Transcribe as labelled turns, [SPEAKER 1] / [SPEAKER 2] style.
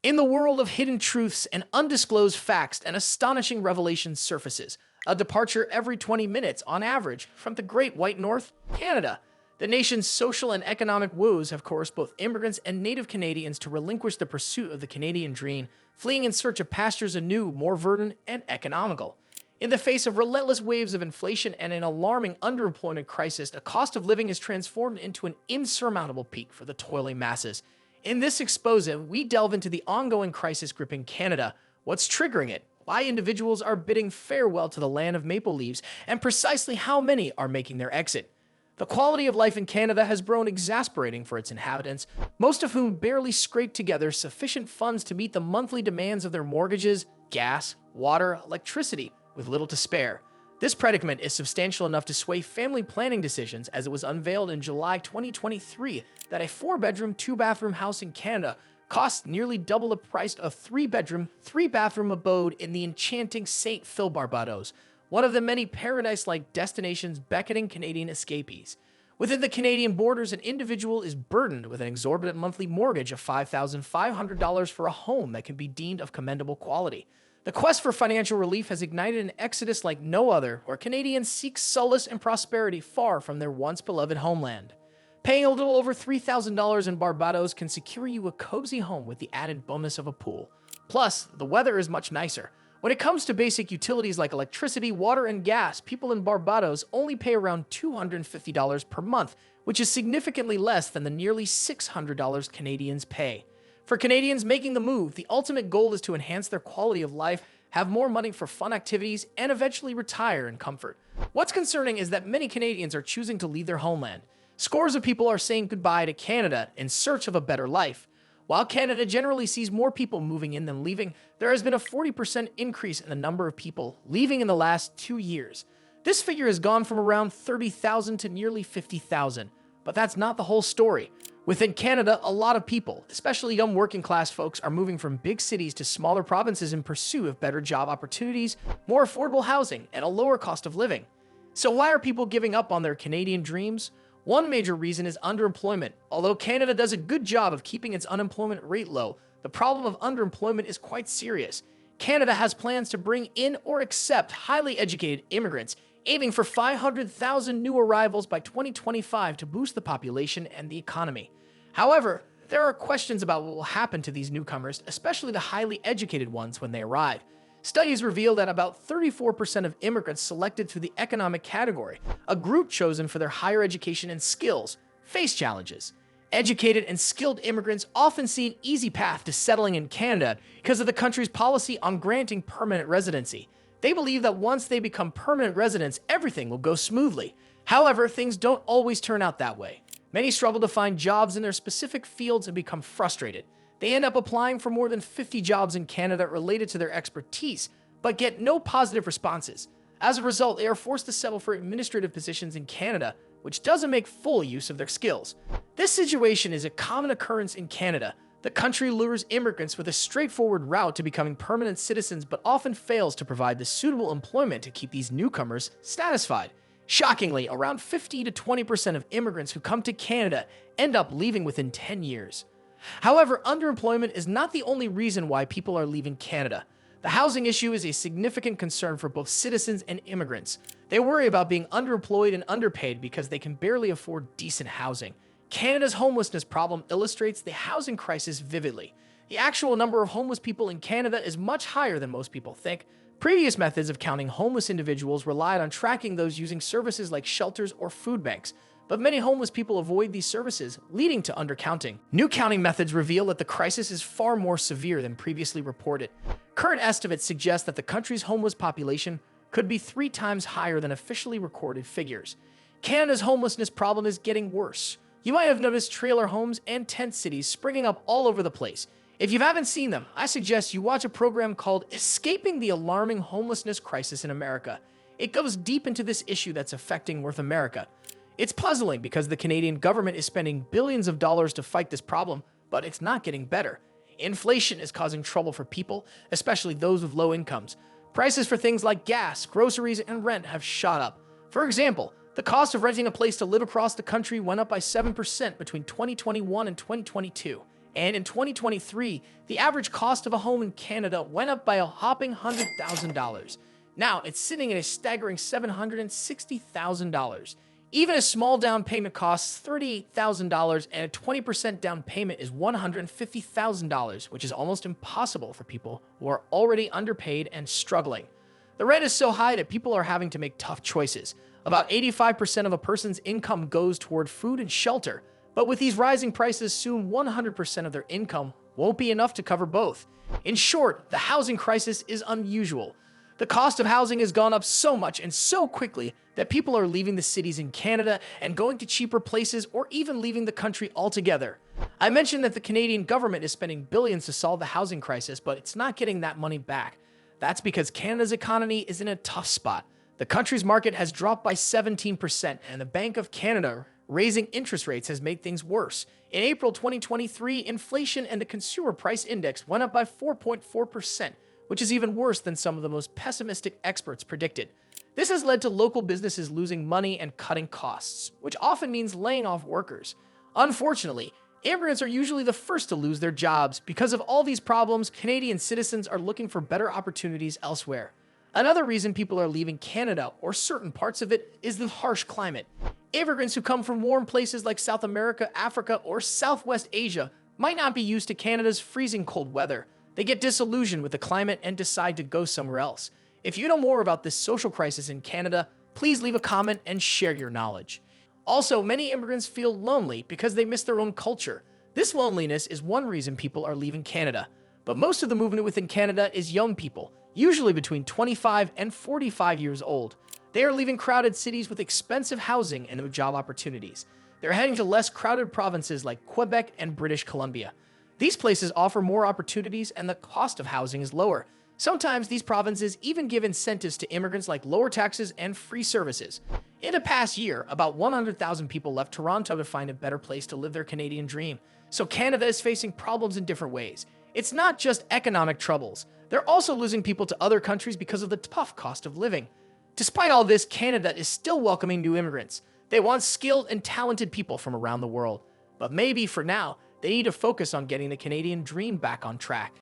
[SPEAKER 1] In the world of hidden truths and undisclosed facts, an astonishing revelation surfaces. A departure every 20 minutes, on average, from the Great White North, Canada. The nation's social and economic woes have coerced both immigrants and native Canadians to relinquish the pursuit of the Canadian dream, fleeing in search of pastures anew, more verdant and economical. In the face of relentless waves of inflation and an alarming underemployment crisis, the cost of living is transformed into an insurmountable peak for the toiling masses. In this expose, we delve into the ongoing crisis gripping Canada, what's triggering it, why individuals are bidding farewell to the land of maple leaves, and precisely how many are making their exit. The quality of life in Canada has grown exasperating for its inhabitants, most of whom barely scrape together sufficient funds to meet the monthly demands of their mortgages, gas, water, electricity, with little to spare. This predicament is substantial enough to sway family planning decisions, as it was unveiled in July 2023 that a 4-bedroom, 2-bathroom house in Canada costs nearly double the price of 3-bedroom, 3-bathroom abode in the enchanting St. Phil, Barbados, one of the many paradise-like destinations beckoning Canadian escapees. Within the Canadian borders, an individual is burdened with an exorbitant monthly mortgage of $5,500 for a home that can be deemed of commendable quality. The quest for financial relief has ignited an exodus like no other, where Canadians seek solace and prosperity far from their once beloved homeland. Paying a little over $3,000 in Barbados can secure you a cozy home with the added bonus of a pool. Plus, the weather is much nicer. When it comes to basic utilities like electricity, water, and gas, people in Barbados only pay around $250 per month, which is significantly less than the nearly $600 Canadians pay. For Canadians making the move, the ultimate goal is to enhance their quality of life, have more money for fun activities, and eventually retire in comfort. What's concerning is that many Canadians are choosing to leave their homeland. Scores of people are saying goodbye to Canada in search of a better life. While Canada generally sees more people moving in than leaving, there has been a 40% increase in the number of people leaving in the last 2 years. This figure has gone from around 30,000 to nearly 50,000. But that's not the whole story. Within Canada, a lot of people, especially young working-class folks, are moving from big cities to smaller provinces in pursuit of better job opportunities, more affordable housing, and a lower cost of living. So why are people giving up on their Canadian dreams? One major reason is underemployment. Although Canada does a good job of keeping its unemployment rate low, the problem of underemployment is quite serious. Canada has plans to bring in or accept highly educated immigrants, aiming for 500,000 new arrivals by 2025 to boost the population and the economy. However, there are questions about what will happen to these newcomers, especially the highly educated ones when they arrive. Studies reveal that about 34% of immigrants selected through the economic category, a group chosen for their higher education and skills, face challenges. Educated and skilled immigrants often see an easy path to settling in Canada because of the country's policy on granting permanent residency. They believe that once they become permanent residents, everything will go smoothly. However, things don't always turn out that way. Many struggle to find jobs in their specific fields and become frustrated. They end up applying for more than 50 jobs in Canada related to their expertise, but get no positive responses. As a result, they are forced to settle for administrative positions in Canada, which doesn't make full use of their skills. This situation is a common occurrence in Canada. The country lures immigrants with a straightforward route to becoming permanent citizens, but often fails to provide the suitable employment to keep these newcomers satisfied. Shockingly, around 50 to 20% of immigrants who come to Canada end up leaving within 10 years. However, underemployment is not the only reason why people are leaving Canada. The housing issue is a significant concern for both citizens and immigrants. They worry about being underemployed and underpaid because they can barely afford decent housing. Canada's homelessness problem illustrates the housing crisis vividly. The actual number of homeless people in Canada is much higher than most people think. Previous methods of counting homeless individuals relied on tracking those using services like shelters or food banks, but many homeless people avoid these services, leading to undercounting. New counting methods reveal that the crisis is far more severe than previously reported. Current estimates suggest that the country's homeless population could be 3 times higher than officially recorded figures. Canada's homelessness problem is getting worse. You might have noticed trailer homes and tent cities springing up all over the place. If you haven't seen them, I suggest you watch a program called Escaping the Alarming Homelessness Crisis in America. It goes deep into this issue that's affecting North America. It's puzzling because the Canadian government is spending billions of dollars to fight this problem, but it's not getting better. Inflation is causing trouble for people, especially those with low incomes. Prices for things like gas, groceries, and rent have shot up. For example, the cost of renting a place to live across the country went up by 7% between 2021 and 2022. And in 2023, the average cost of a home in Canada went up by a hopping $100,000. Now it's sitting at a staggering $760,000. Even a small down payment costs $38,000, and a 20% down payment is $150,000, which is almost impossible for people who are already underpaid and struggling. The rent is so high that people are having to make tough choices. About 85% of a person's income goes toward food and shelter, but with these rising prices, soon 100% of their income won't be enough to cover both. In short, the housing crisis is unusual. The cost of housing has gone up so much and so quickly that people are leaving the cities in Canada and going to cheaper places or even leaving the country altogether. I mentioned that the Canadian government is spending billions to solve the housing crisis, but it's not getting that money back. That's because Canada's economy is in a tough spot. The country's market has dropped by 17%, and the Bank of Canada raising interest rates has made things worse. In April 2023, inflation and the consumer price index went up by 4.4%, which is even worse than some of the most pessimistic experts predicted. This has led to local businesses losing money and cutting costs, which often means laying off workers. Unfortunately, immigrants are usually the first to lose their jobs. Because of all these problems, Canadian citizens are looking for better opportunities elsewhere. Another reason people are leaving Canada, or certain parts of it, is the harsh climate. Immigrants who come from warm places like South America, Africa, or Southwest Asia might not be used to Canada's freezing cold weather. They get disillusioned with the climate and decide to go somewhere else. If you know more about this social crisis in Canada, please leave a comment and share your knowledge. Also, many immigrants feel lonely because they miss their own culture. This loneliness is one reason people are leaving Canada. But most of the movement within Canada is young people, usually between 25 and 45 years old. They are leaving crowded cities with expensive housing and no job opportunities. They're heading to less crowded provinces like Quebec and British Columbia. These places offer more opportunities and the cost of housing is lower. Sometimes these provinces even give incentives to immigrants like lower taxes and free services. In the past year, about 100,000 people left Toronto to find a better place to live their Canadian dream. So Canada is facing problems in different ways. It's not just economic troubles. They're also losing people to other countries because of the tough cost of living. Despite all this, Canada is still welcoming new immigrants. They want skilled and talented people from around the world. But maybe for now, they need to focus on getting the Canadian dream back on track.